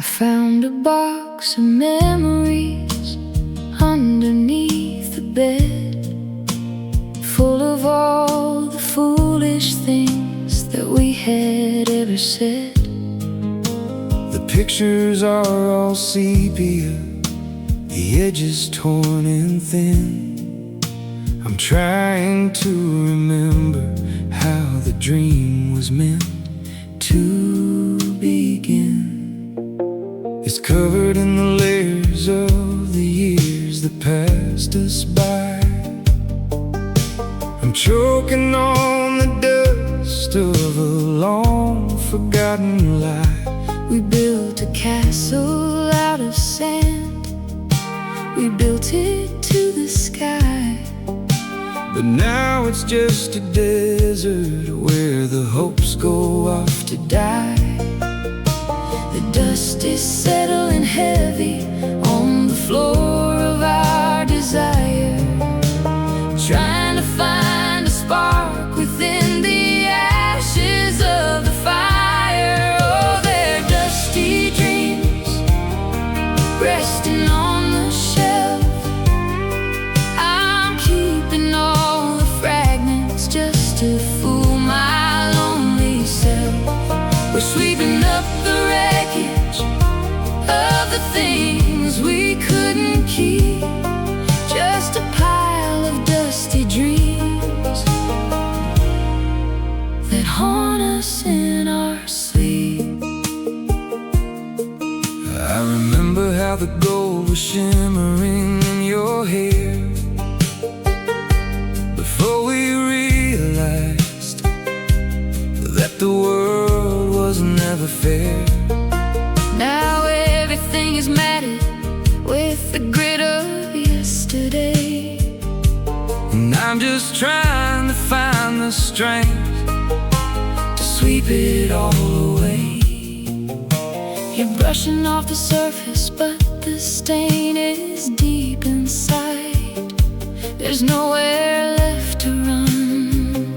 found a box of memories underneath the bed, full of all the foolish things that we had ever said. The pictures are all sepia, the edges torn and thin. I'm trying to remember how the dream was meant to begin. It's covered in the layers of the years that passed us by. I'm choking on the dust of a long forgotten lie. We built a castle out of sand, we built it to the sky. But now it's just a desert where the hopes go off to die. The dust is settling heavy on the floor of our desire, trying to find a spark within the ashes of the fire. Oh, they're dusty dreams resting on the shelf. I'm keeping all the fragments just to fool my lonely self. We're sweeping up the wreckage of the things we couldn't keep, just a pile of dusty dreams that haunt us in our sleep. I remember how the gold was shimmering in your hair before we realized that the world was never fair. Now everything is matted with the grit of yesterday, And I'm just trying to find the strength to sweep it all away. You're brushing off the surface, but the stain is deep inside. There's nowhere left to run,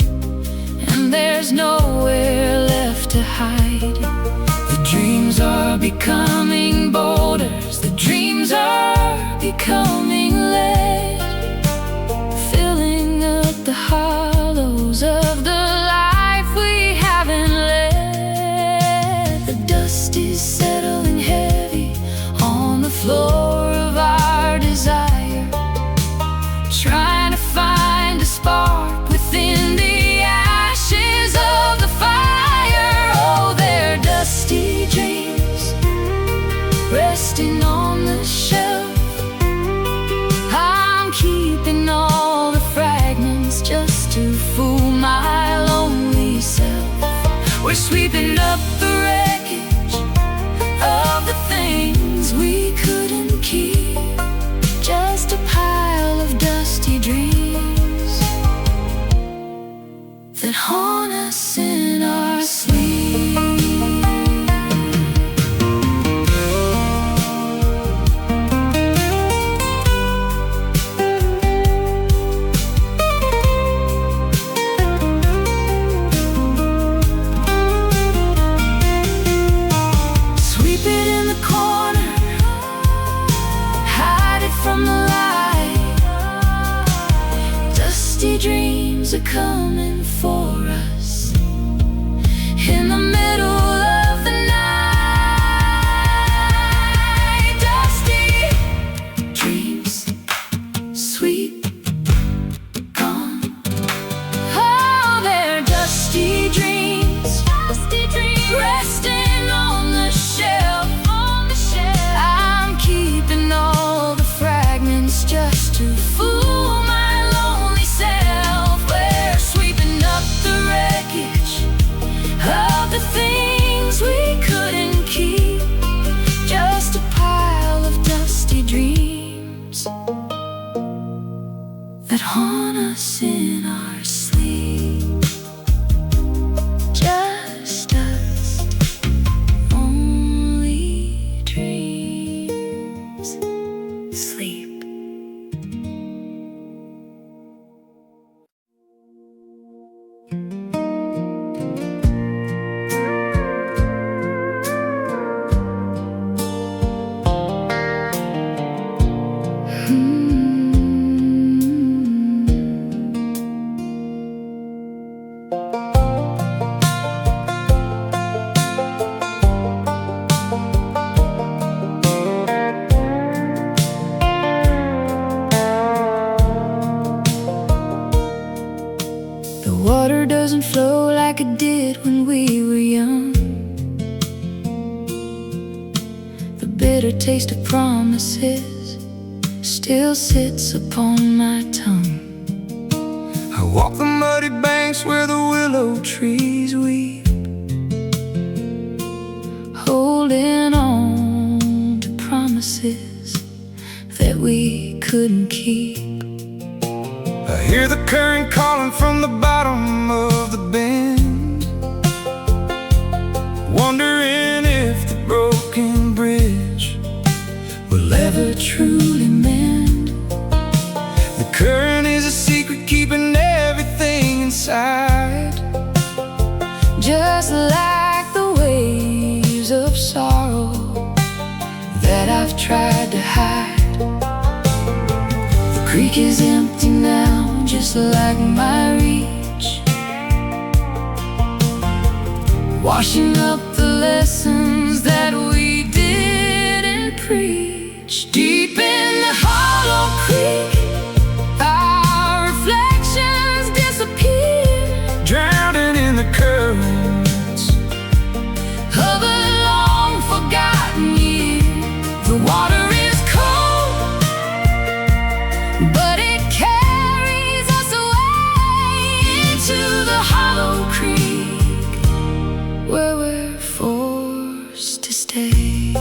and there's nowhere left to hide. The dreams are becoming boulders, the dreams are becoming lead, filling up the hollows of the life we haven't led. The dust is settling heavy on the floor of our desire, trying to find a spark within the ashes of the fire. Oh, they're dusty dreams resting on the shelf. I'm keeping all the fragments just to fool my lonely self. We're sweeping up the wreckage of the things we couldn't keep, just a pile of dusty dreams that haunt us in our sleep. Sweep it in the corner, hide it from the light. Dusty dreams are coming for us in the middle of the night. Dusty dreams, sweet, gone. Oh, they're dusty dreams, resting on the shelf. I'm keeping all the fragments just to fool my lonely self. We're sweeping bitter taste of promises still sits upon my tongue. I walk the muddy banks where the willow trees weep, holding on to promises that we couldn't keep. I hear the current calling from the bottom of the bend, wondering if the broken bridge will ever truly mend. The current is a secret keeping everything inside, just like the waves of sorrow that I've tried to hide. The creek is empty now, just like my reach, washing up the lessons that we didn't preach. Deep in the hollow creek, our reflections disappear, drowning in the currents of a long forgotten year. The water is cold, but it carries us away into the hollow creek, where we're forced to stay.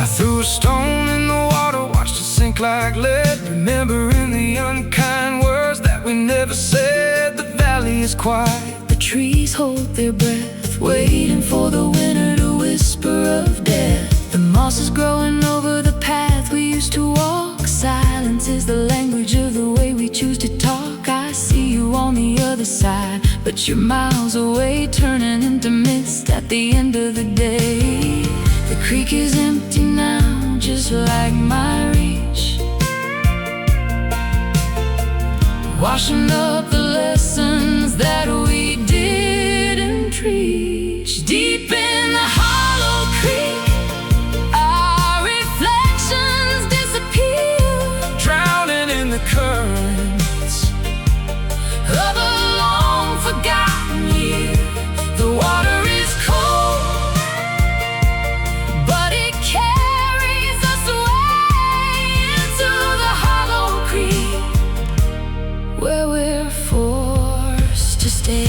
I threw a stone in the water, watched it sink like lead, remembering the unkind words that we never said. The valley is quiet, The trees hold their breath, waiting for the winter to whisper of death. The moss is growing over the path we used to walk. Silence is the language of the way we choose to talk. I see you on the other side, but you're miles away, turning into mist at the end of the day. The creek is empty now, just like my reach, washing up the lessons that we didn't preach. Deep in the hollow creek, our reflections disappear, drowning in the currents of a long forgotten year. The water is cold, but it carries us away into the hollow creek, where we're forced to stay.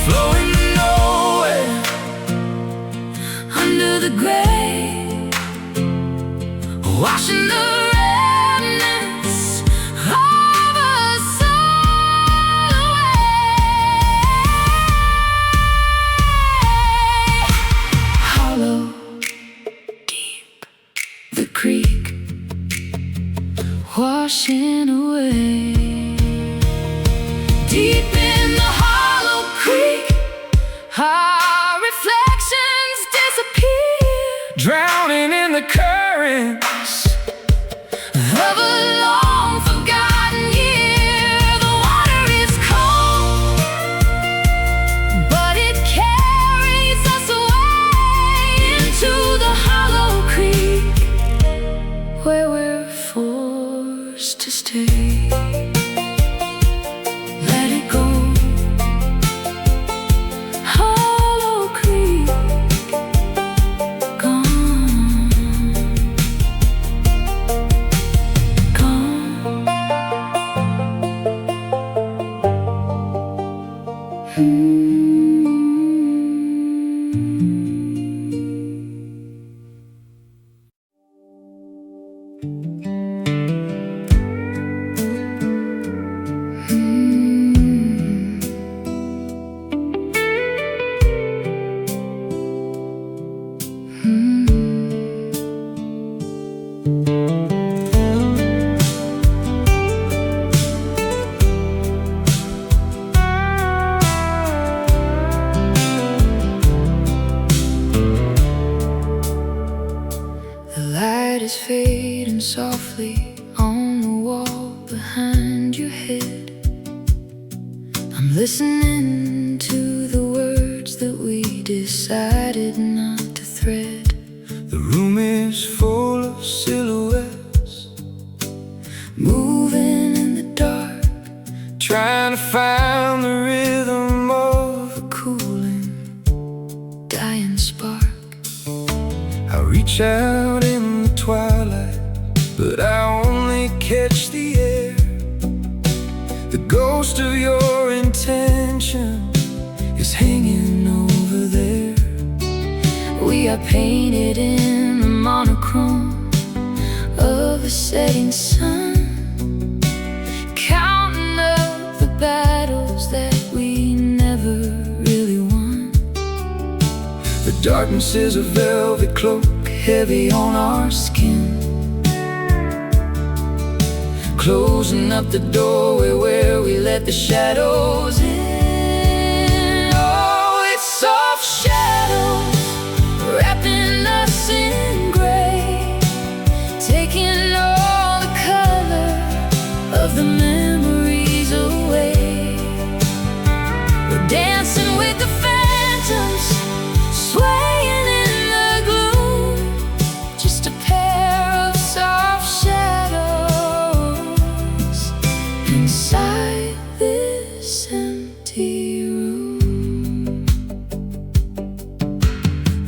flowing nowhere. Under the grave, washing the remnants of us all away. Hollow, deep, the creek, washing away. Deep in the hollow creek, our reflections disappear, Drowning in the currents of a long forgotten year. The water is cold, but it carries us away into the hollow creek, where we're forced to stay. Let it go. Hollow creek, gone, gone. The light is fading softly, wall behind your head. I'm listening to the words that we decided not to thread. The room is full of silhouettes, moving in the dark, trying to find the rhythm of a cooling, dying spark. I reach out in the twilight, but I only catch the air. The ghost of your intention is hanging over there. We are painted in the monochrome of a setting sun, counting up the battles that we never really won. The darkness is a velvet cloak, heavy on our skin, closing up the doorway where we let the shadows in. Oh, it's soft shadows wrapping us in gray, taking all the color of the memories away. We're dancing with the phantoms, swaying in the gloom, just a pair of soft shadows inside this empty room.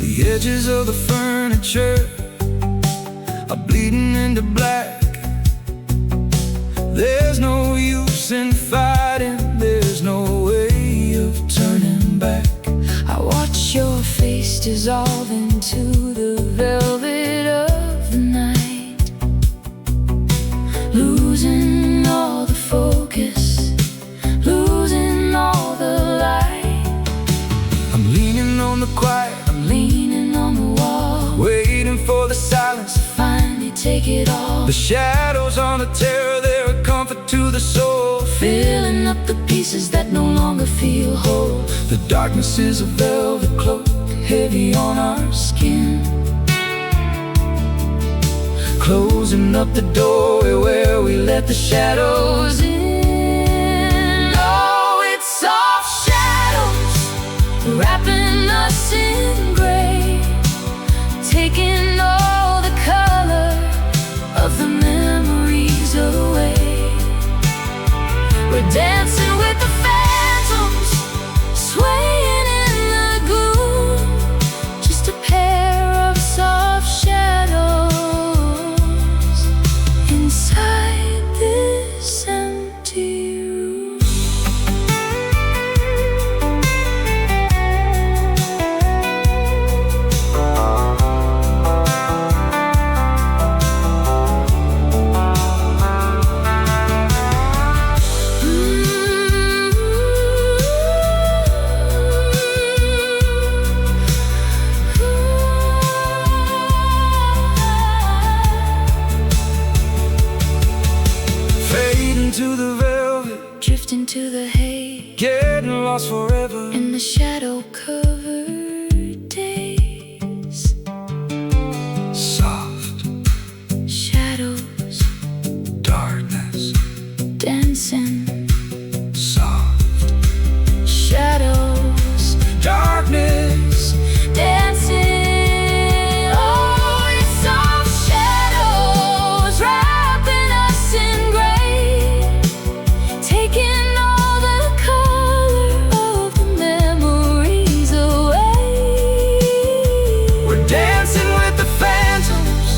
The edges of the furniture are bleeding into black. There's no use in fighting, there's no way of turning back. I watch your face dissolve into the velvet of the night, losing all the focus, losing all the light. I'm leaning on the quiet, I'm leaning on the wall, waiting for the silence to finally take it all. The shadows on the terror, they're a comfort to the soul, filling up the pieces that no longer feel whole. The darkness is a velvet cloak, heavy on our skin, closing up the doorway where we let the shadows in. Oh, it's soft shadows wrapping us in gray, taking all the color of the memories away. We're dancing with the phantoms, swaying in the gloom, just a pair of soft shadows inside this empty room. To the velvet, Drifting to the hay, getting lost forever in the shadow-covered days. Soft Shadows darkness, dancing, soft shadows darkness. dancing. Oh, it's soft shadows wrapping us in gray, taking all the color of the memories away. We're dancing with the phantoms,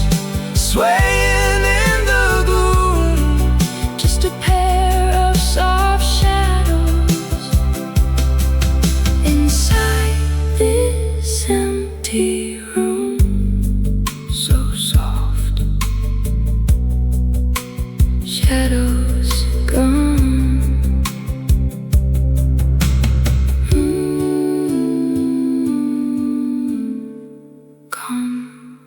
swaying in the gloom, Just a pair of soft shadows inside this empty room. so soft. Shadows gone. Gone.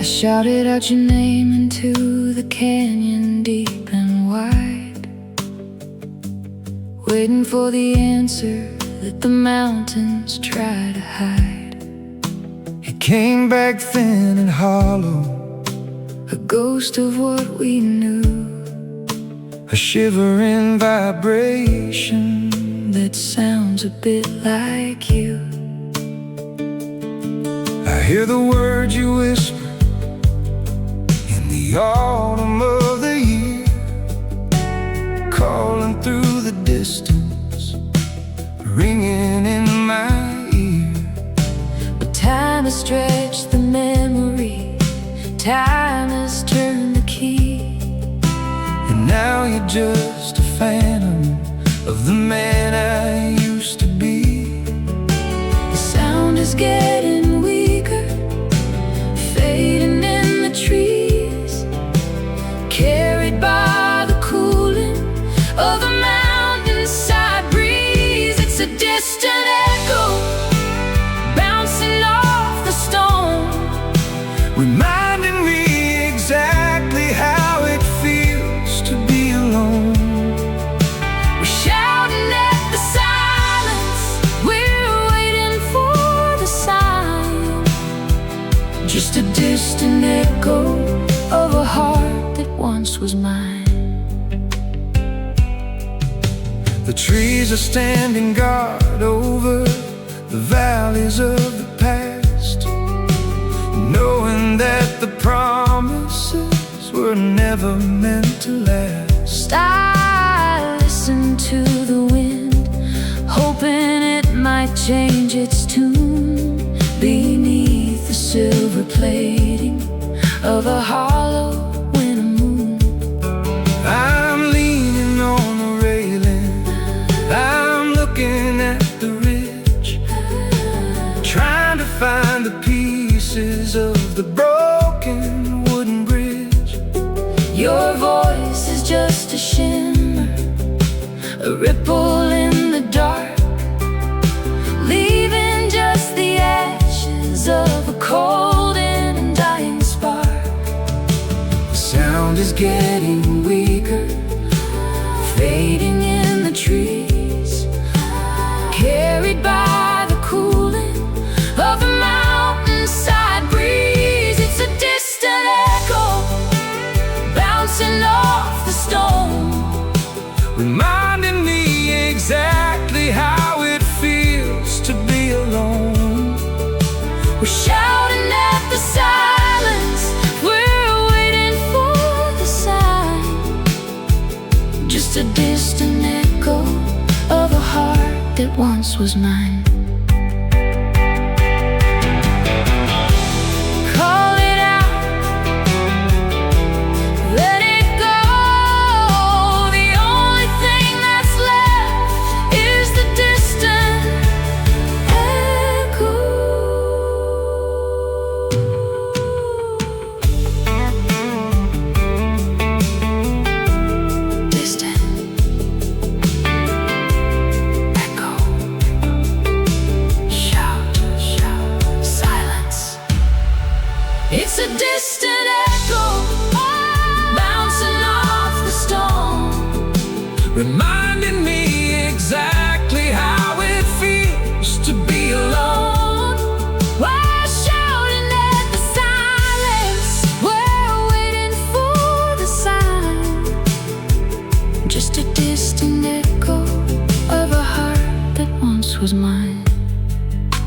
I shouted out your name into the canyon deep and wide, waiting for the answer that the mountains try to hide. It came back thin and hollow, a ghost of what we knew, a shivering vibration that sounds a bit like you. I hear the words you whisper in the autumn of the year, calling through the distance, ringing in my ear. But time has stretched the memory, time has turned the key, and now you're just a phantom of the man I used to be. The sound is getting weaker, fading in the trees, carried by the cooling of a mountainside breeze. It's a distant echo bouncing off the stone, reminding me exactly how it feels to be alone. we're shouting at the silence, we're waiting for the sign. Just a distant echo of a heart that once was mine. The trees are standing guard over the valleys of the past, knowing that the promises were never meant to last. I listen to the wind, hoping it might change its tune beneath the silver plating of a hollow winter moon. I'm leaning on the railing, I'm looking at the ridge, trying to find the pieces of the broken wooden bridge. Your voice is just a shimmer, a ripple in the dark, leaving just the ashes of a cold and dying spark. The sound is getting weaker, Fading in the trees, carried by the cooling of a mountainside breeze. It's a distant echo bouncing off the stone, reminding me exactly how it feels to be alone. we're shouting at the silence, we're waiting for the sign. Just a distant echo of a heart that once was mine. Call it out, let it go. The only thing that's left is the distant echo. Distant echo. Shout, shout, silence. It's a distant echo bouncing off the stone, Reminding me exactly how it feels to be alone. we're shouting at the silence, we're waiting for the sign. Just a distant echo of a heart that once was mine,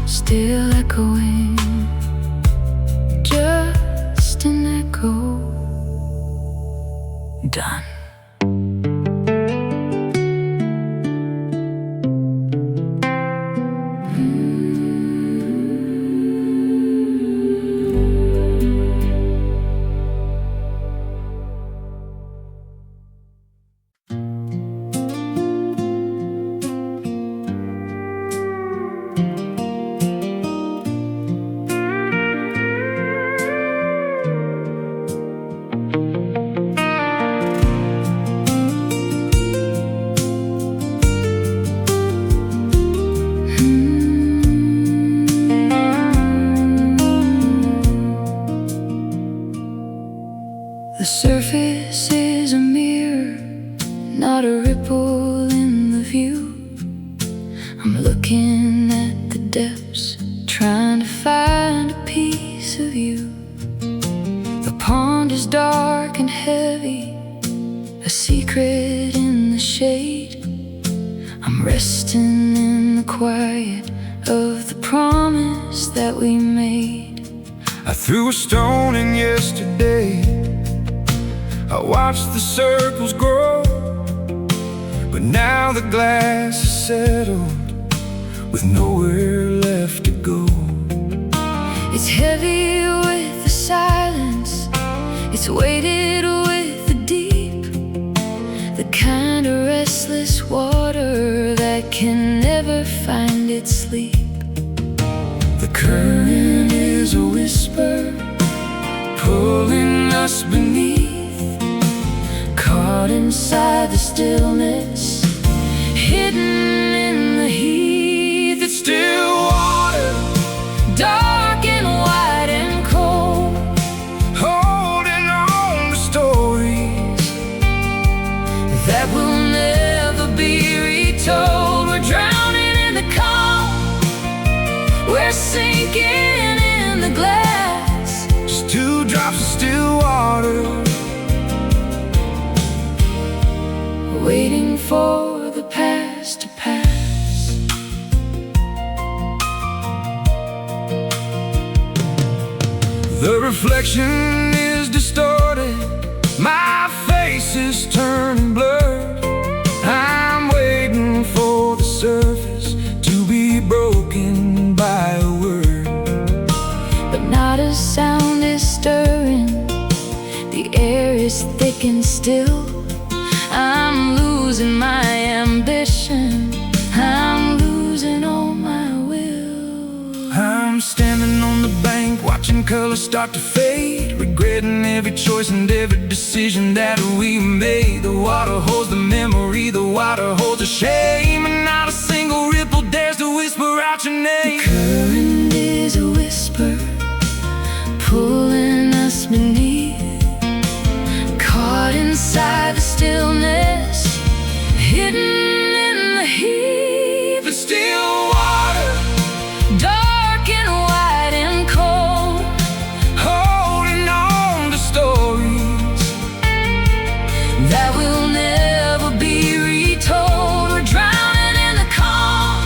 still echoing. Just an echo. Done. The surface is a mirror, not a ripple in the view. I'm looking at the depths, trying to find a piece of you. The pond is dark and heavy, a secret in the shade. I'm resting in the quiet of the promise that we made. I threw a stone in yesterday, I watched the circles grow, but now the glass is settled with nowhere left to go. It's heavy with the silence, it's weighted with the deep, the kind of restless water that can never find its sleep. The current is a whisper, pulling us beneath, caught inside the stillness, hidden in the heat. It's still water, dark and wide and cold, holding on to stories that will never be retold. We're drowning in the calm, we're sinking in the glass, just 2 drops of still water, waiting for the past to pass. The reflection is distorted, my face is turning blurred. I'm waiting for the surface to be broken by a word, But not a sound is stirring, the air is thick and still. I'm losing my ambition, I'm losing all my will. I'm standing on the bank, watching colors start to fade, regretting every choice and every decision that we made. The water holds the memory, the water holds the shame, and not a single ripple dares to whisper out your name. The current is a whisper, pulling us beneath, caught inside the stillness, hidden in the heat. But still water, Dark and wide and cold, holding on to stories that will never be retold. We're drowning in the calm,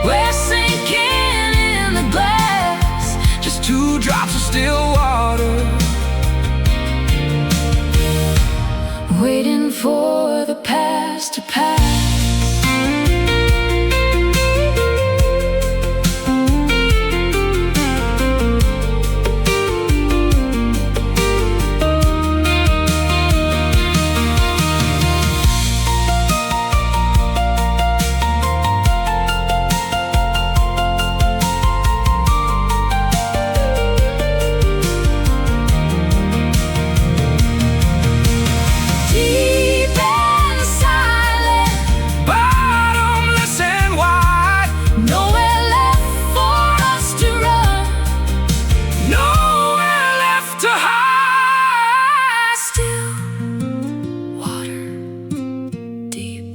we're sinking in the glass, just 2 drops of still water, waiting for the past to pass. Deep and silent, bottomless and wide, nowhere left for us to run, nowhere left to hide. still water, deep,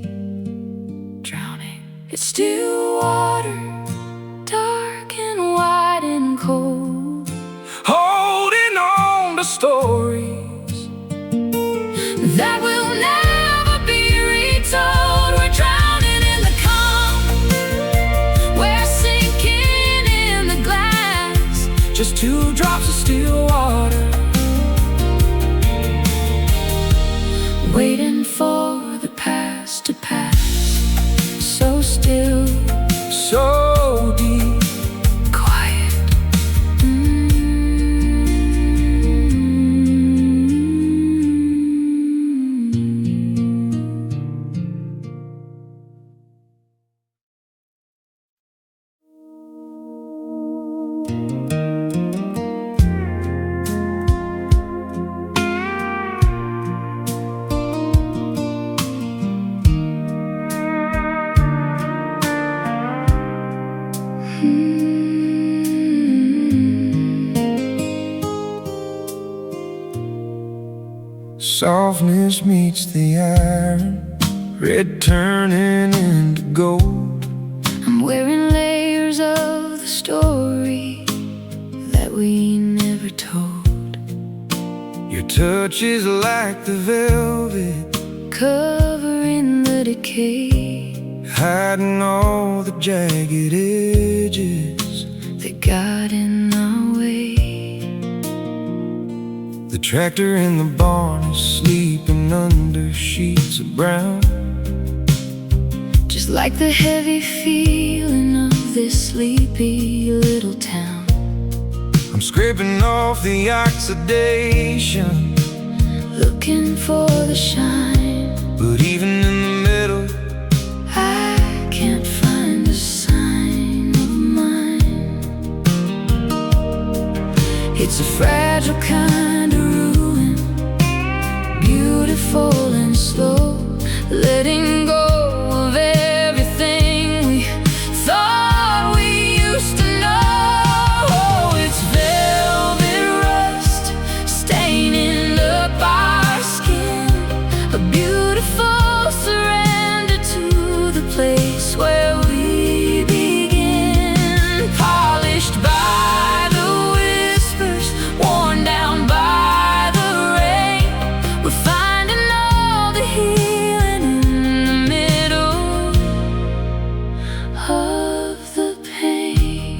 drowning. It's still water, dark and wide and cold, Holding on to stories that will never be retold. We're drowning in the calm, we're sinking in the glass, just 2 drops of still water, waiting for the past to pass. So still, so deep. quiet. softness meets the iron, red turning into gold. I'm wearing layers of the story that we never told. Your touch is like the velvet, covering the decay, hiding all the jagged edges that got in our way. The tractor in the barn is sleeping under sheets of brown, just like the heavy feeling of this sleepy little town. I'm scraping off the oxidation, looking for the shine, but even in the middle, I can't find a sign of mine. It's a fragile kind of ruin, beautiful and slow, letting go of everything we thought we used to know. It's velvet rust staining up our skin, a beautiful surrender to the place where we begin. Polished by the whispers, worn down by the rain, we're finding all the healing in the middle of the pain.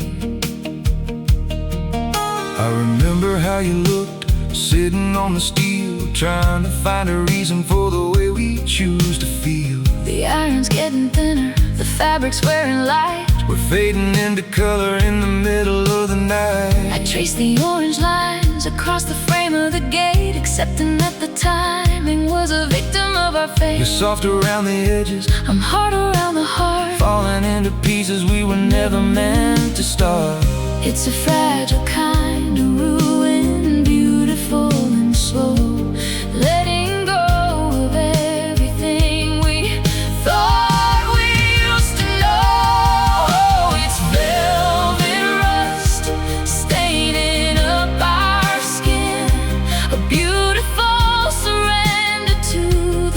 I remember how you looked, sitting on the steel, trying to find a reason for the way we choose to feel. The iron's getting thinner, the fabric's wearing light. We're fading into color in the middle of the night. I trace the orange lines across the frame of the gate, accepting that the timing was a victim of our fate. You're soft around the edges, I'm hard around the heart, falling into pieces we were never meant to start. it's a fragile kind of ruin, beautiful and slow, letting go of everything we thought we used to know. It's velvet rust staining up our skin, a beautiful surrender to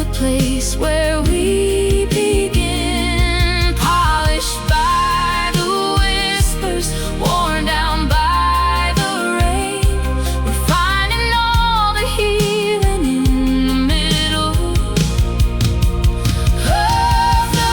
the place where we begin. Polished by the whispers, worn down by the rain, we're finding all the healing in the middle of the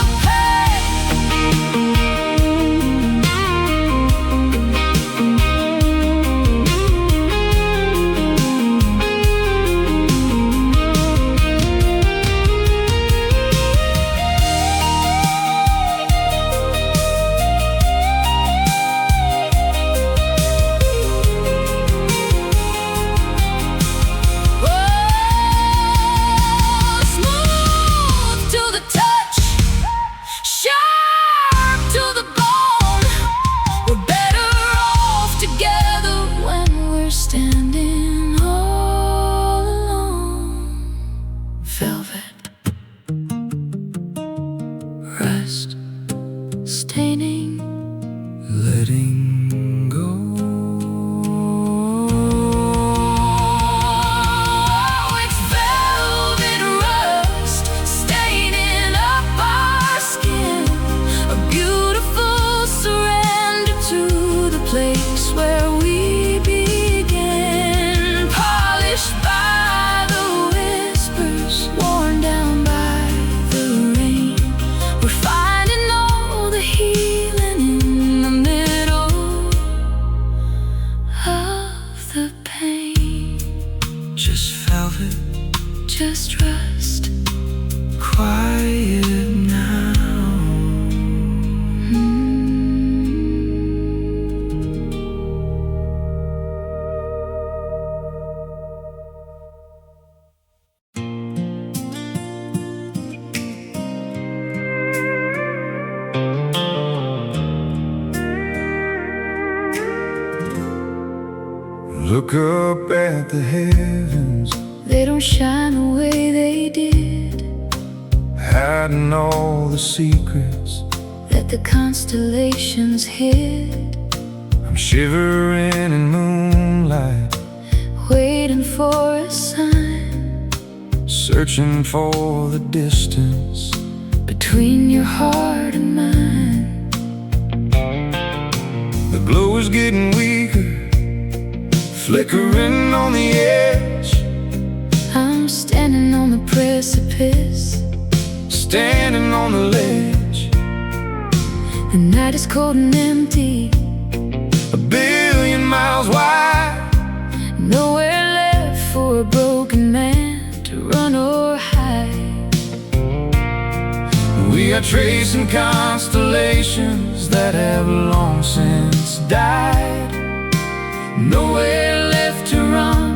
smooth to the touch, sharp to the bone. We're better off together when we're standing all alone. Velvet rust staining, Letting go. it's velvet rust staining up our skin, a beautiful surrender to the place where we begin. Polished by the whispers, worn down by the rain, we're finding all the healing in the middle of the pain. Just velvet, Just rust. quiet now. Look up at the heavens, They don't shine the way they did, hiding all the secrets that the constellations hid, I'm shivering in moonlight, waiting for a sign. searching for the distance between your heart and mine. The glow is getting weaker, flickering on the edge. I'm standing on the precipice, standing on the ledge. the night is cold and empty, 1,000,000,000 miles wide. nowhere left for a broken man to run or hide. We are tracing constellations that have long since died. Nowhere left to run,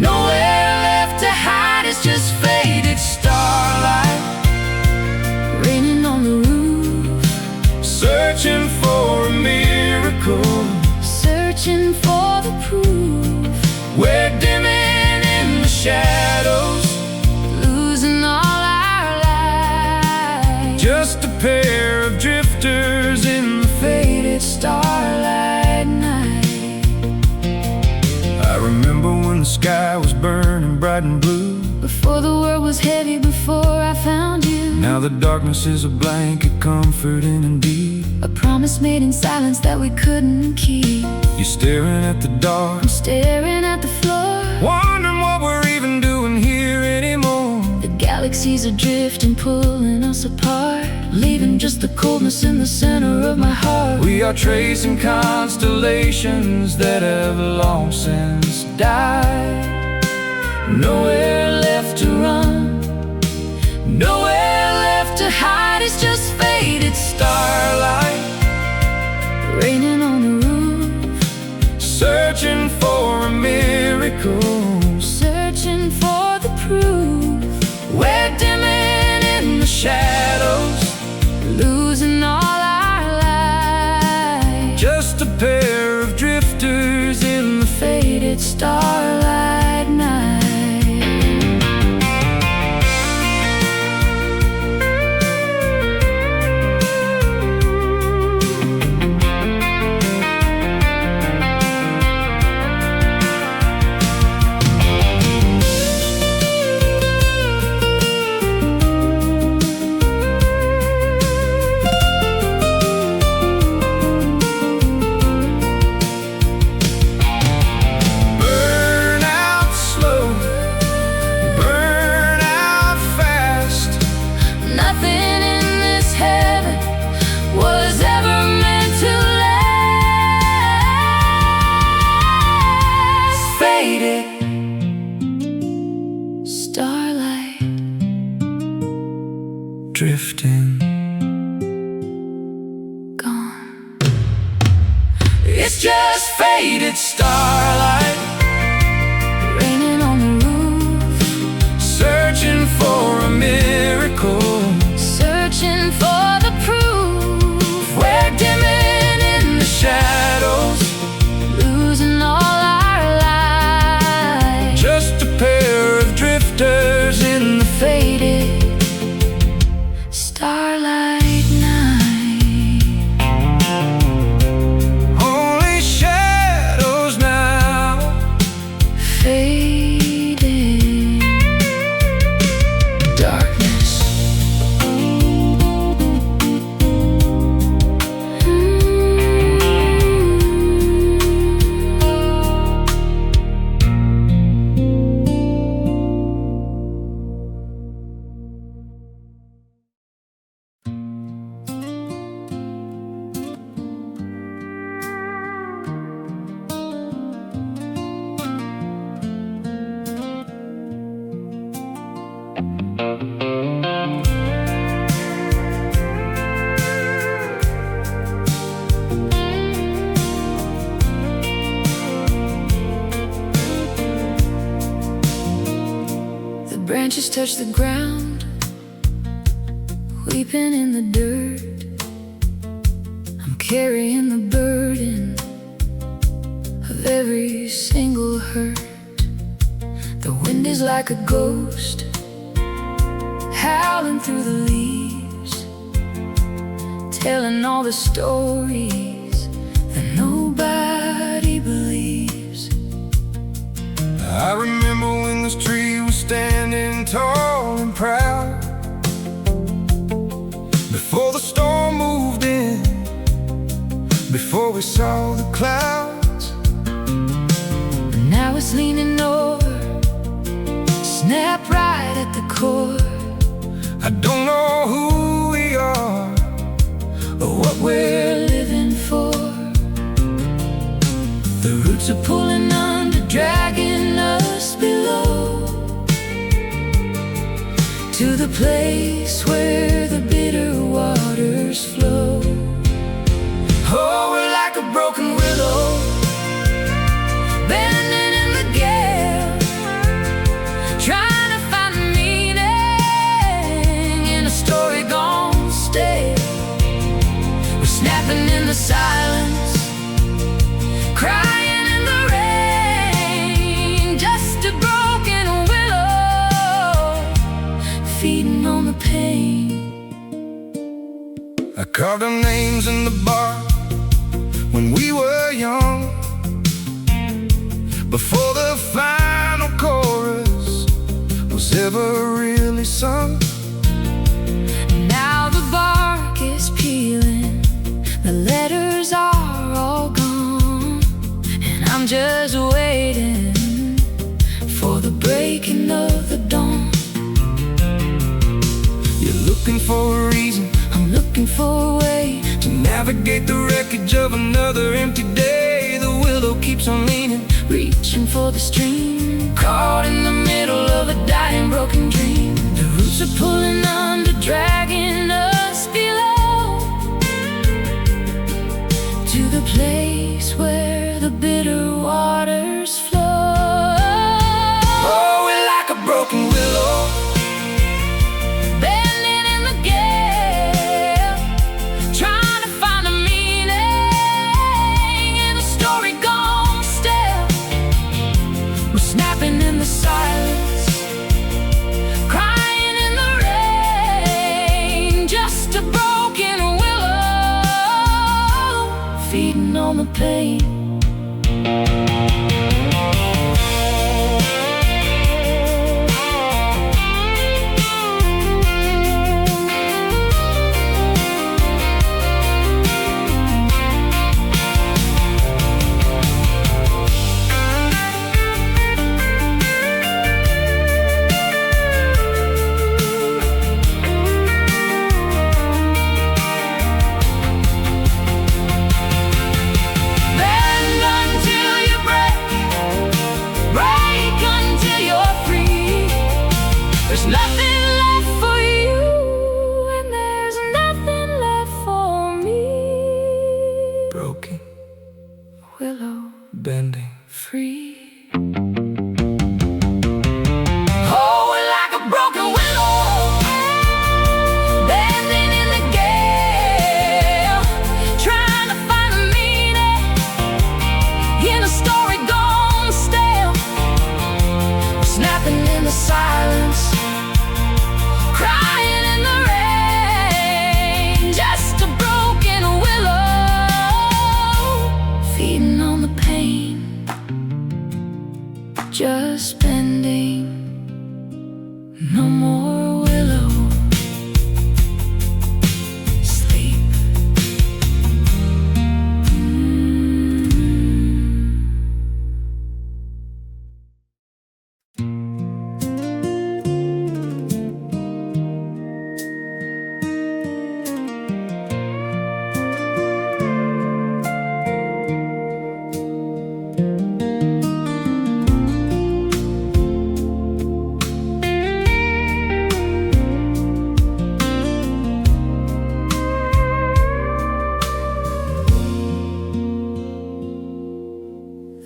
nowhere left to hide. It's just faded starlight raining on the roof, searching for a miracle. searching for the proof. We're dimming in the shadows, Losing all our light, just a pair of drifters in the faded starlight night. I remember when the sky was burning bright and blue. Before the world was heavy, before I found you. Now the darkness is a blanket, comforting indeed. A promise made in silence that we couldn't keep. You're staring at the dark, I'm staring at the floor. wondering what we're even doing here anymore. The galaxies are drifting, pulling us apart, leaving just the coldness in the center of my heart. We are tracing constellations that have long since died. Nowhere left to run, nowhere left to hide. It's just faded starlight raining on the roof, searching for a miracle. searching for the proof. We're dimming in the shadows, Losing all our light, just a pair of drifters in the faded starlight night. burn out slow, burn out fast. Nothing in this heaven was ever meant to last. Faded starlight Drifting, gone. it's just faded starlight Raining on the roof, searching for a miracle. searching for the proof. We're dimming in the shadows, Losing all our light, just a pair of drifters in the faded starlight night. only shadows now. Faded darkness. The branches touch the ground, weeping in the dirt. I'm carrying the burden of every single hurt. The wind is like a ghost, howling through the leaves, telling all the stories that nobody believes. I remember when this tree was standing before we saw the clouds. Now it's leaning over, snap right at the core. I don't know who we are or what we're living for. The roots are pulling under, dragging us below, to the place where the bitter waters flow. Oh, we're like a broken willow, bending in the gale, trying to find meaning in a story gone stale. We're snapping in the silence, crying in the rain, just a broken willow, feeding on the pain. I carved our names in the bark when we were young, before the final chorus was ever really sung. Now the bark is peeling, the letters are all gone, and I'm just waiting for the breaking of the dawn. You're looking for a reason, I'm looking for a way to navigate the wreckage of another empty day. The willow keeps on leaning, reaching for the stream, caught in the middle of a dying broken dream. The roots are pulling under, dragging us below, to the place where the bitter waters flow. Oh, we're like a broken willow, bending in the gale, trying to find a meaning in a story gone stale. We're snapping in the silence, crying in the rain, just a broken willow, feeding on the pain. There's nothing left for you, and there's nothing left for me. broken, Willow, bending. free. Oh, we're like a broken willow, bending in the gale, trying to find a meaning in a story gone stale. We're snapping in the silence, crying in the rain, just a broken willow, feeding on the pain, just bending, no more willow. Sleep.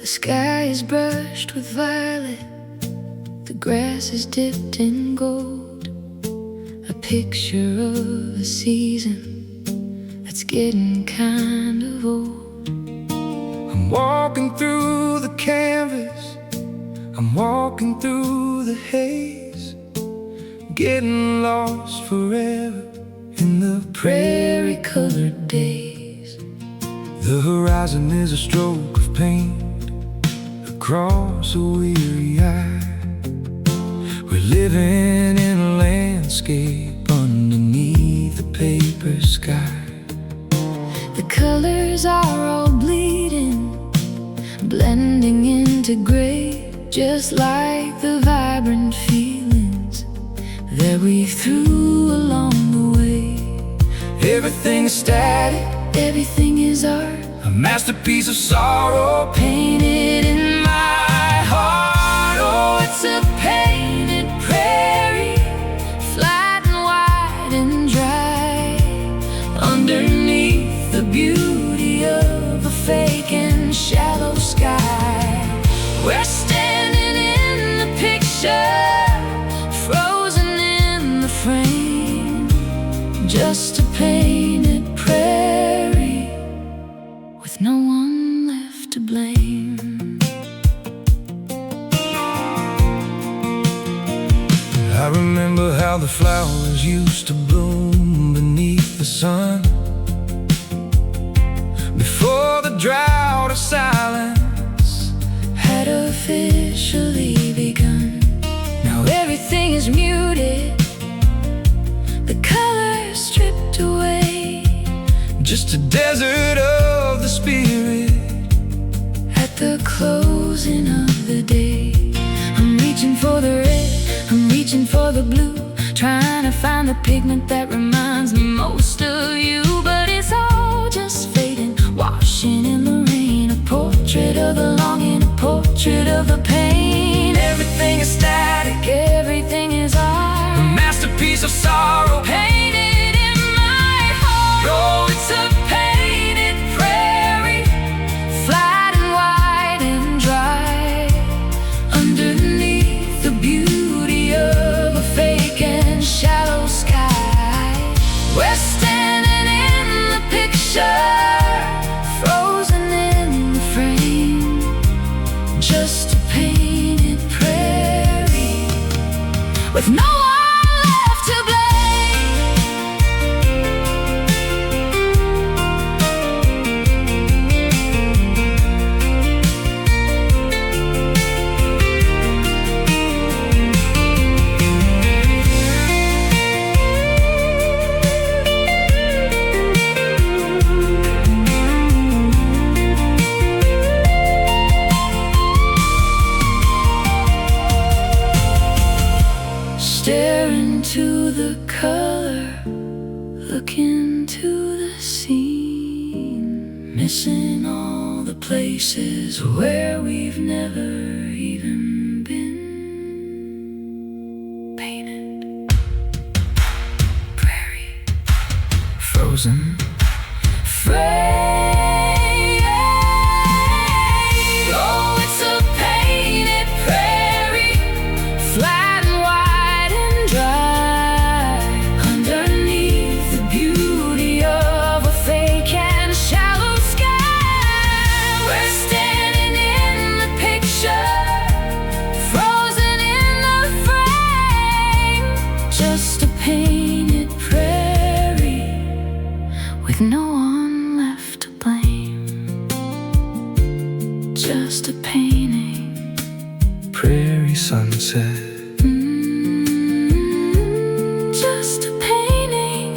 The sky is brushed with violet, the grass is dipped in gold, a picture of a season that's getting kind of old. I'm walking through the canvas, I'm walking through the haze, getting lost forever in the Prairie-colored days. The horizon is a stroke of paint across a weary eye. We're living in a landscape underneath the paper sky. The colors are all blending into gray, just like the vibrant feelings that we threw along the way. Everything is static, everything is art, a masterpiece of sorrow painted in my heart. Oh, it's a painted prairie, flat and wide and dry, underneath the beauty of a fake and shallow sky. We're standing in the picture, frozen in the frame, just a painted prairie with no one left to blame. I remember how the flowers used to bloom beneath the sun, before the drought of silence had officially begun. Now everything is muted, the colors stripped away, just a desert of the spirit at the closing of the day. I'm reaching for the red, I'm reaching for the blue, trying to find the pigment that reminds me most of you. But it's all just fading, washing in the rain. A portrait of the longing, a portrait of the pain. Everything is static, everything is art, a masterpiece of sorrow painted in my heart. Oh, it's a painted prairie, flat and wide and dry, underneath the beauty of a fake and shallow sky. We're standing in the picture, frozen in the frame, just a painted prairie with no one left to blame. Stare into the color, look into the scene, missing all the places where we've never even been. Painted prairie, frozen. Oh, it's a painted prairie, flat and wide and dry, underneath the beauty of a fake and shallow sky. We're standing in the picture, frozen in the frame, just a painted prairie with no one left to blame. Just a painting, Prairie sunset, just a painting.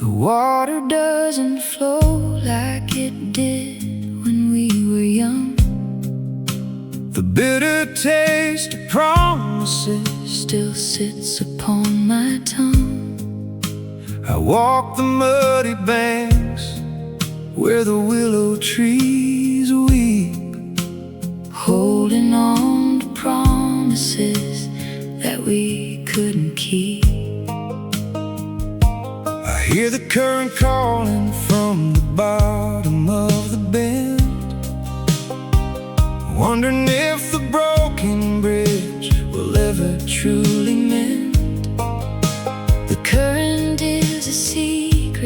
the water Doesn't flow like it did when we were young. the bitter taste of promises. Still sits upon my tongue. I walk the muddy banks where the willow trees weep, Holding on to promises that we couldn't keep. I hear the current calling from the bottom of the bend, wondering if the broken bridge will ever truly mend.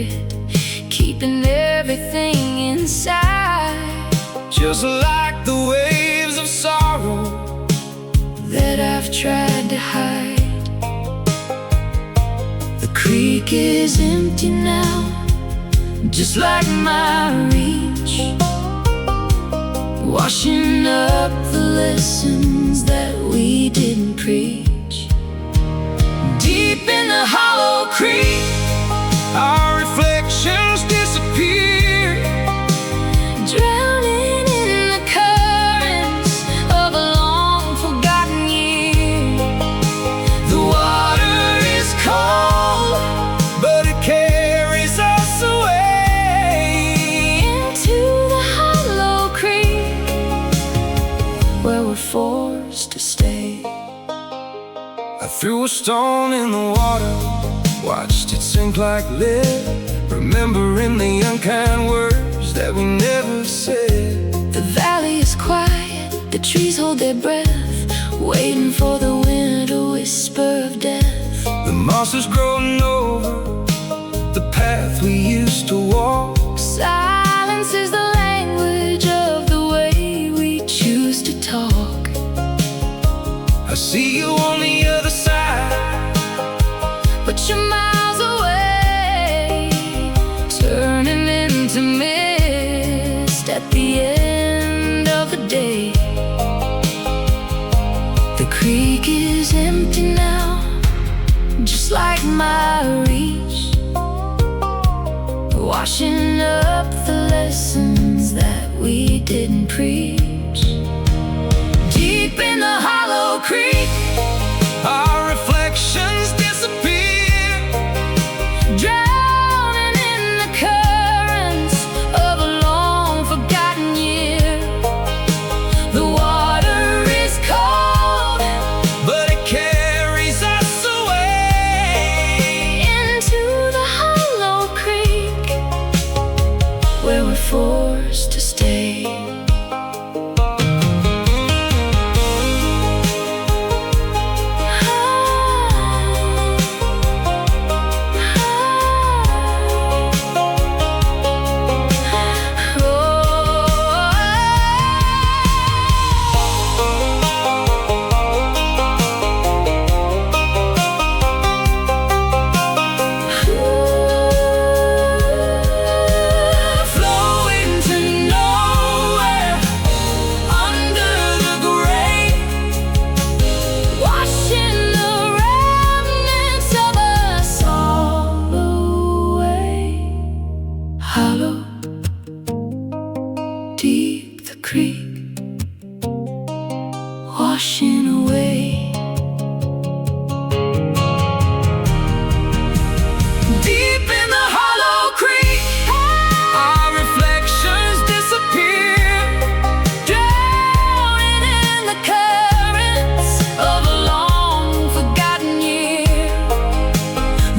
secret, keeping everything inside. Just like the waves of sorrow that I've tried to hide. The creek is empty now, just like my reach, washing up the lessons that we didn't preach. Deep in the hollow creek, our reflections disappear, drowning in the currents of a long forgotten year. The water is cold, but it carries us away into the hollow creek, where we're forced to stay. I threw a stone in the water, watched it sink like lead, remembering the unkind words that we never said. The valley is quiet, the trees hold their breath, waiting for the wind to whisper of death. The moss is growing over the path we used to walk. Silence is the language of the way we choose to talk. I see you on the other side, but you're miles away, turning into mist at the end of the day. The creek is empty now, just like my reach, washing up the lessons that we didn't preach. Deep in the hollow creek, our reflections disappear, drowning in the currents of a long forgotten year. The water is cold, but it carries us away into the hollow creek, where we're forced to stay. Deep the creek, washing away. Deep in the hollow creek, our reflections disappear, Drowning in the currents of a long forgotten year.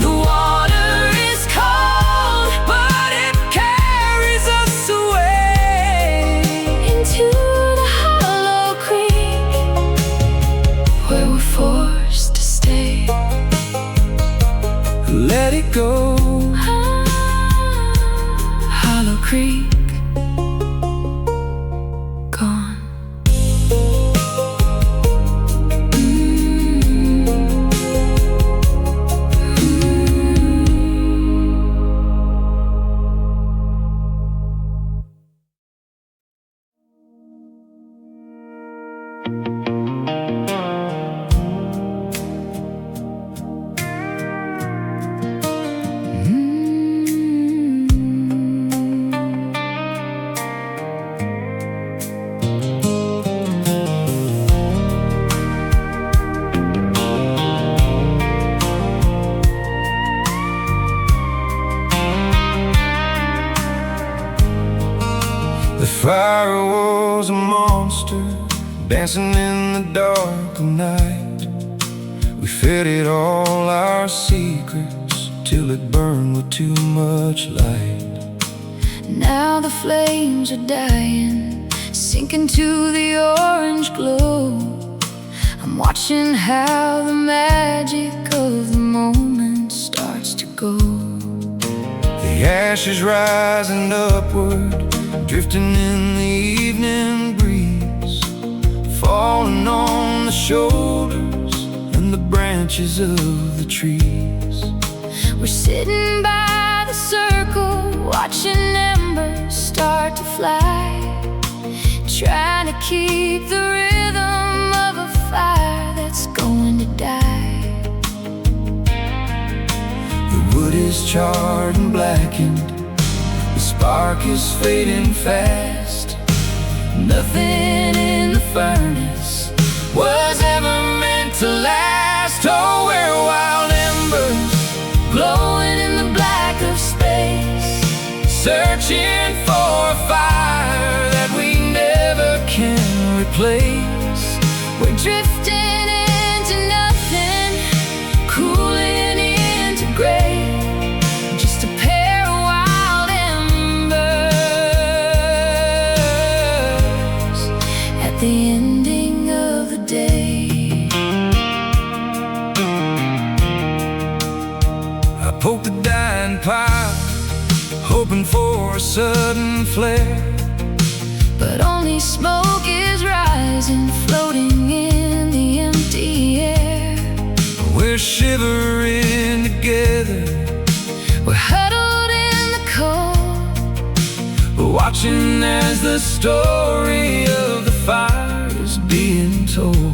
The water is cold, but it carries us away into the hollow creek, where we're forced to stay. Let it go, Hollow creek, gone. the fire was a monster, dancing in the dark of night. We fed it all our secrets till it burned with too much light. Now the flames are dying, sinking to the orange glow. I'm watching how the magic of the moment starts to go. The The ashes rising upward, drifting in the evening breeze, falling on the shoulders and the branches of the trees. We're sitting by the circle, watching embers start to fly, trying to keep the rhythm of a fire that's going to die. The wood is charred and blackened, the spark is fading fast. Nothing in the furnace was ever meant to last. Oh, we're wild embers, glowing in the black of space, searching for a fire that we never can replace. We're drifting into nothing, cooling into gray, just a pair of wild embers at the ending of the day. I poke the dying pile, hoping for a sudden flare, but only smoke is rising, floating in the empty air. we're shivering together, We're huddled in the cold, watching as the story of the fire is being told.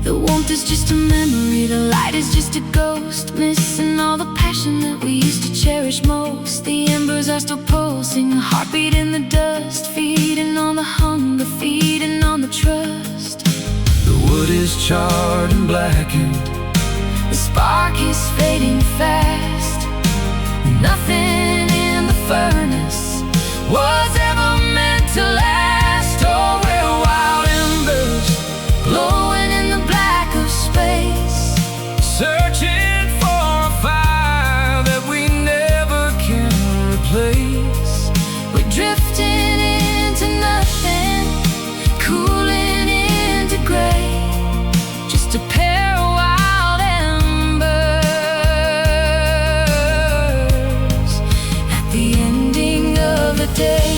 the warmth is just a memory, the light is just a ghost, missing all the passion that we used to cherish most. The embers are still pulsing, a heartbeat in the dust, feeding on the hunger, feeding on the trust. The wood is charred and blackened, The spark is fading fast. Nothing in the furnace was ever meant to last. Oh, we're wild embers, glowing in the black of space, searching for a fire that we never can replace. we're drifting into nothing, cooling into gray, just a pair of wild embers at the ending of the day.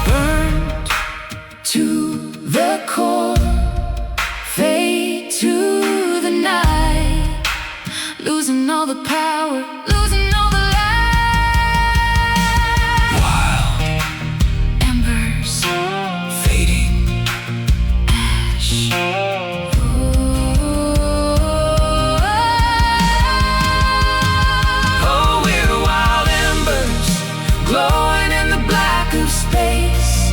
Burned To the core, fade to the night, losing all the power, losing all the light. wild, Embers, fading, ash. oh, we're wild embers, glowing in the black of space,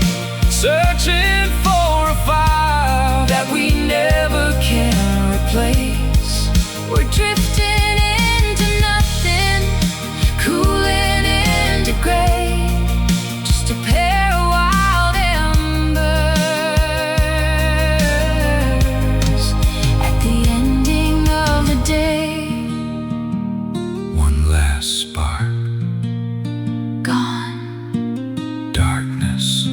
searching for a fire that we never can replace. We're drifting into nothing, cooling into gray, just a pair of wild embers at the ending of the day. One last spark, Gone. darkness.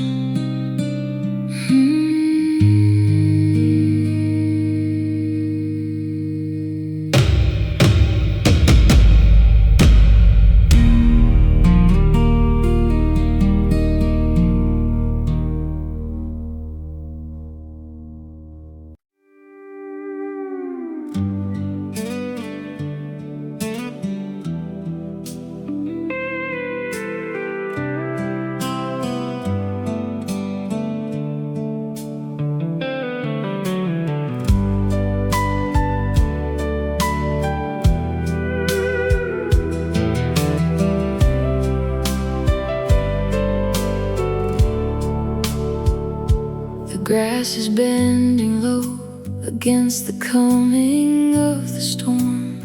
The grass is bending low against the coming of the storm.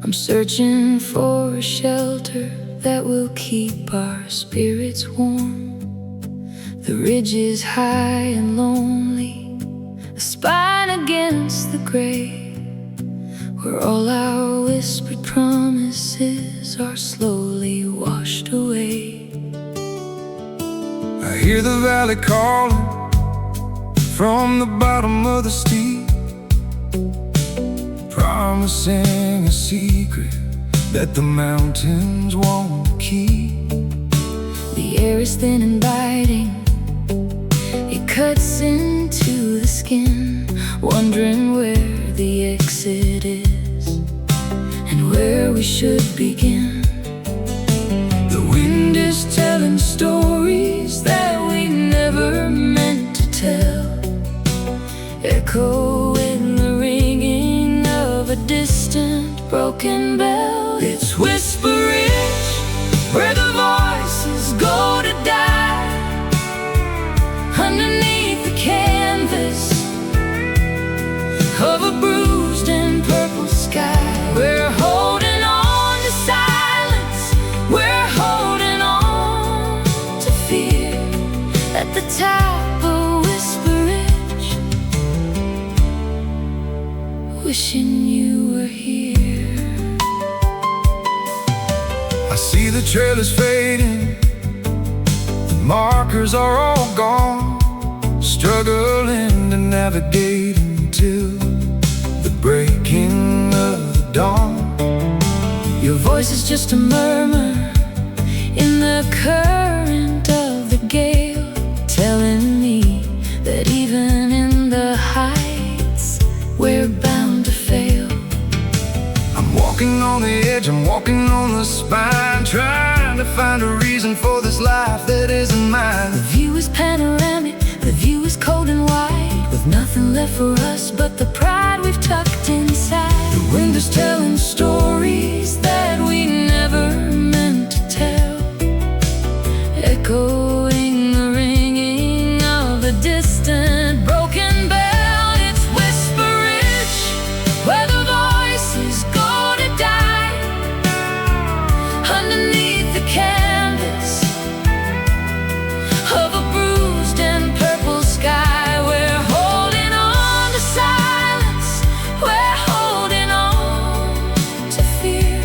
I'm searching for a shelter that will keep our spirits warm. The ridge is high and lonely, a spine against the grave, where all our whispered promises are slowly washed away. I hear the valley calling from the bottom of the steep, promising a secret that the mountains won't keep. The air is thin and biting, it cuts into the skin, wondering where the exit is and where we should begin. The wind is telling stories that we never meant to tell, echo in the ringing of a distant broken bell. It's Whisper Ridge, where the voices go to die, underneath the canvas of a bruised and purple sky. We're holding on to silence, we're holding on to fear, at the top of Whisper Ridge, wishing you were here. I see the trail is fading, the markers are all gone, struggling to navigate until the breaking of the dawn. Your voice is just a murmur in the current of the gale, telling me that even in the heights we're bound to fail. I'm walking on the edge, I'm walking on the spine, trying to find a reason for this life that isn't mine. The view is panoramic, the view is cold and wide, with nothing left for us but the pride we've tucked inside. The wind is telling stories that we never meant to tell, echoing the ringing of a distant broken bell. It's Whisper Ridge, where the voices go to die, underneath the canvas of a bruised and purple sky. We're holding on to silence, we're holding on to fear,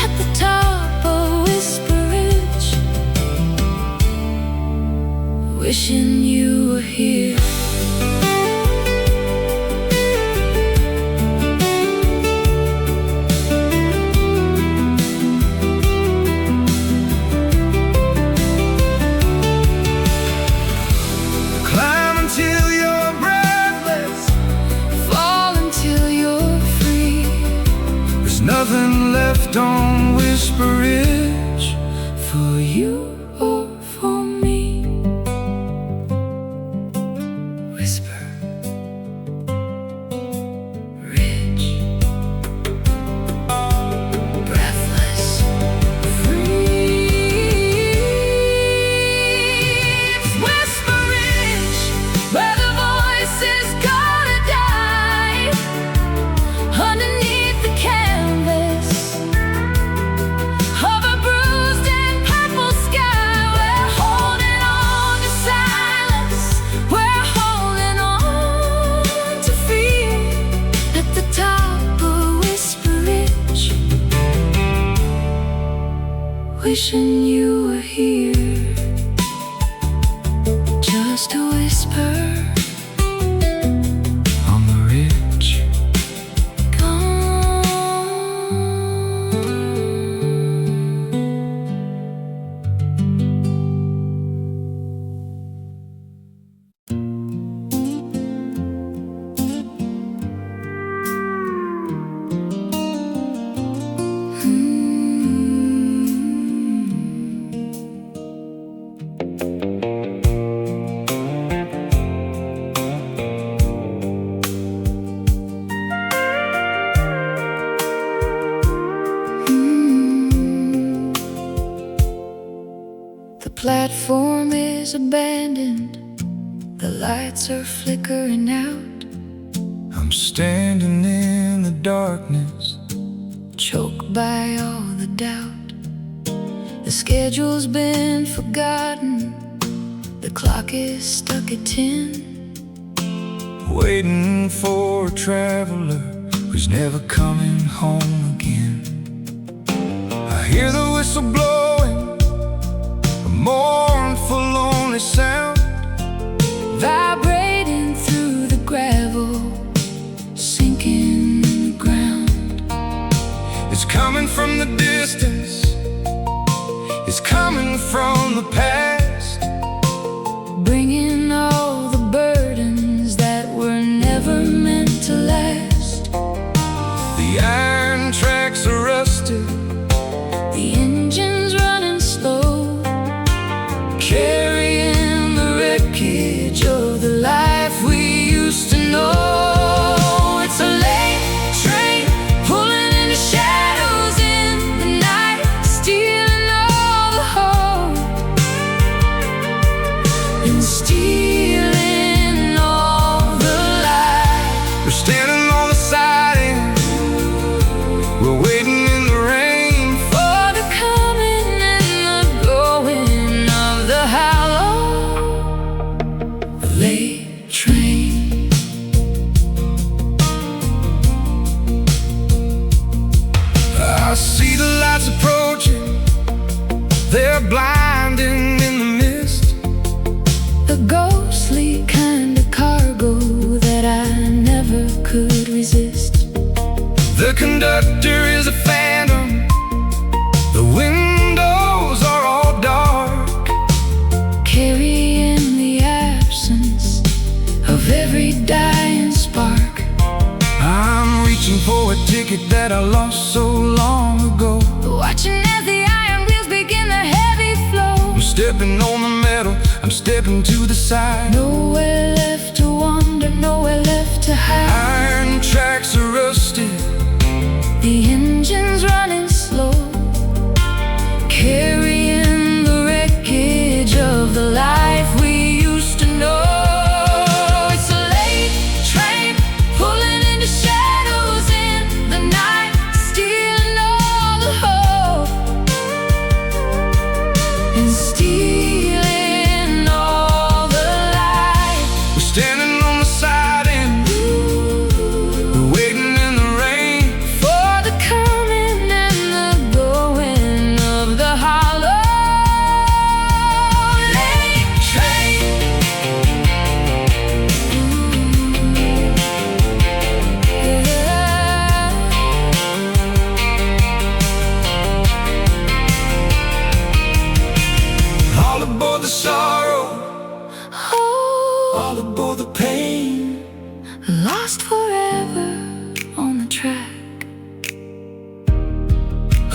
at the top of Whisper Ridge, wishing you were here. Climb until you're breathless, Fall until you're free, there's nothing left on Whisper Ridge for you or for me. Whisper Ridge, breathless, free. It's Whisper Ridge, where the voices go to die, underneath the canvas of a bruised and purple sky. We're holding on to silence, we're holding on to fear, at the top of Whisper Ridge, wishing you were here. Just a whisper on the ridge. gone. The platform is abandoned, the lights are flickering out, I'm standing in the darkness, choked by all the doubt. The schedule's been forgotten, the clock is stuck at 10, waiting for a traveler who's never coming home again. I hear the whistle blowing, a mournful, lonely sound, vibrating through the gravel, sinking in the ground. It's coming from the distance, it's coming from the past, bringing all the burdens that were never meant to last. The iron tracks are rusted, the engine's running slow, carrying the wreckage of the life we used to know. It's a late train pulling in the shadows in the night, stealing all the hope and stealing all the light. we're standing on the siding, we're waiting in the rain For the coming and the going of the hollow late train. I see the lights approaching, they're blinding in the mist, The ghostly kind of cargo that I never could resist. the conductor is a phantom, the windows are all dark, Carrying the absence of every dying spark. I'm reaching for a ticket that I lost so long ago. Watching as the iron wheels begin the heavy flow. I'm stepping on the metal, I'm stepping to the side. Nowhere left to wander, nowhere left to hide. Iron tracks are rusted, The engine's running slow, carrying the wreckage of the life we used to know. It's a late train pulling into shadows in the night, stealing all the hope and stealing all the light. we're standing on the siding, we're waiting in the rain For the coming and the going of the hollow late train. all aboard the sorrow, Oh, all aboard the pain. lost forever on the track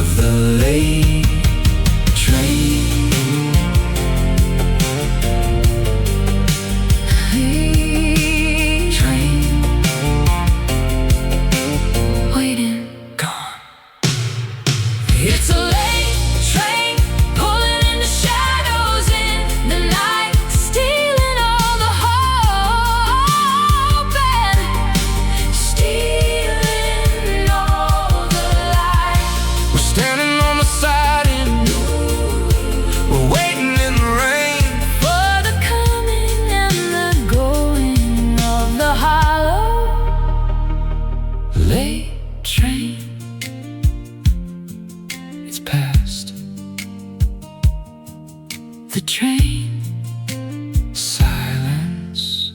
Of the late train. late train, waiting. Gone. It's a late train pulling in the shadows in the night, stealing all the hope and stealing all the light. We're standing on the siding, we're waiting in the rain. For the coming and the going of the hollow late train. It's past The train. silence.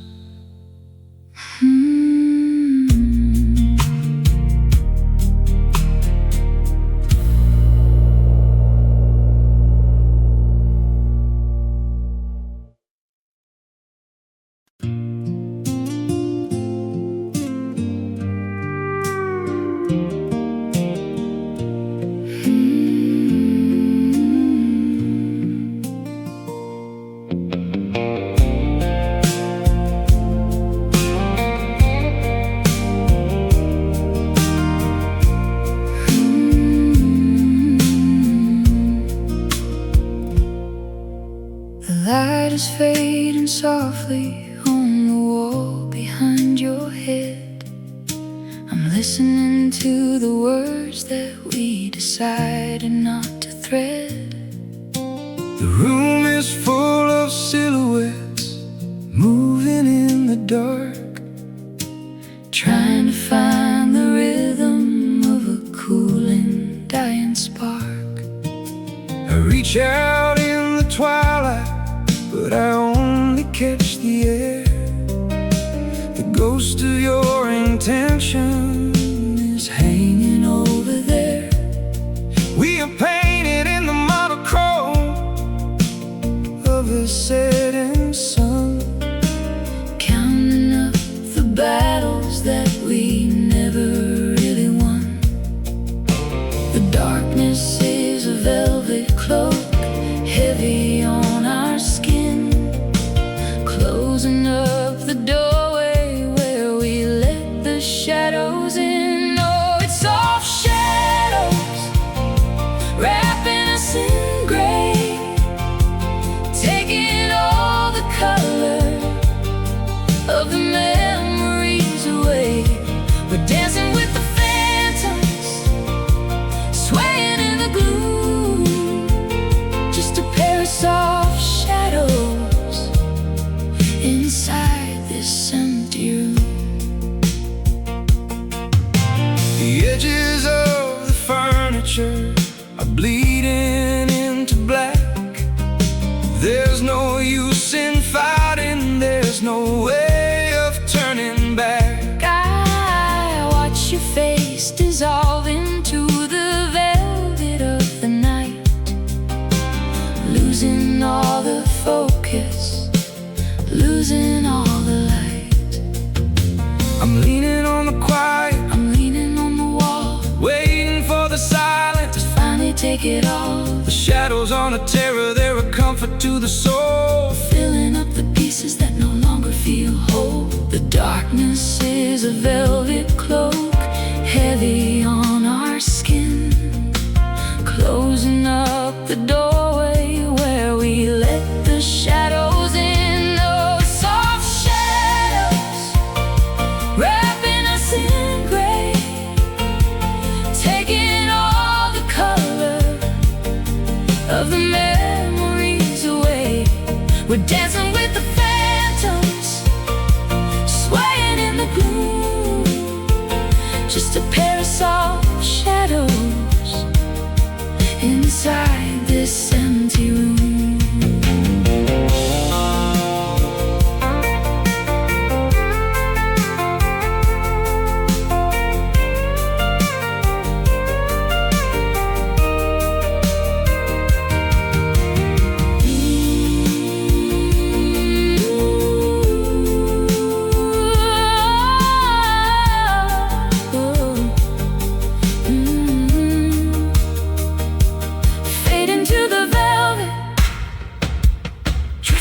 light is fading softly on the wall behind your head. I'm listening to the words that we decided not to thread. The room is full of of silhouettes moving in the dark, trying to find the rhythm of a cooling, dying spark. I reach out in the twilight, but I only catch the air. The ghost of your intention is hanging over there. We are painted in the monochrome of a setting sun, counting up the battles that we never really won. The darkness is a velvet cloak, heavy on our skin, closing up the doorway where we let the shadows in. Oh, it's soft shadows wrapping us in gray, taking all the color of the memories away. We're dancing with the phantoms, swaying in the gloom, just a pair of soft shadows inside this empty room. the edges of the furniture are bleeding into black. There's no use in fighting, there's no way of turning back. I watch your face dissolve into the velvet of the night, losing all the focus, losing all the light. I'm leaning on the quiet, I'm leaning on the wall, waiting for the silence to finally take it all, The shadows on a terror, they're a comfort to the soul, filling up the pieces that no longer feel whole. The darkness is a velvet cloak, heavy on our skin, closing up the doorway where we let the shadows in. Oh, soft shadows wrapping us in gray, taking all the color of the memories away. We're dancing with the phantoms, swaying in the gloom, just a pair of soft shadows inside this empty room.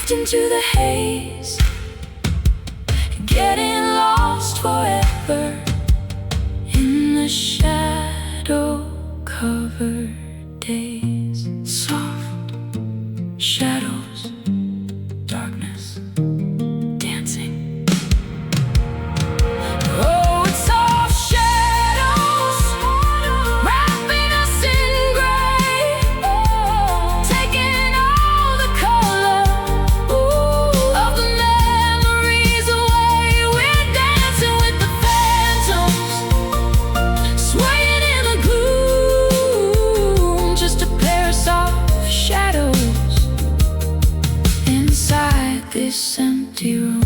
Into the haze, getting lost forever in the shadow-covered days. Soft shadows, darkness, dancing. Oh, it's soft shadows wrapping us in gray, taking all the color of the memories away. We're dancing with the phantoms, swaying in the gloom, just a pair of soft shadows inside this empty room.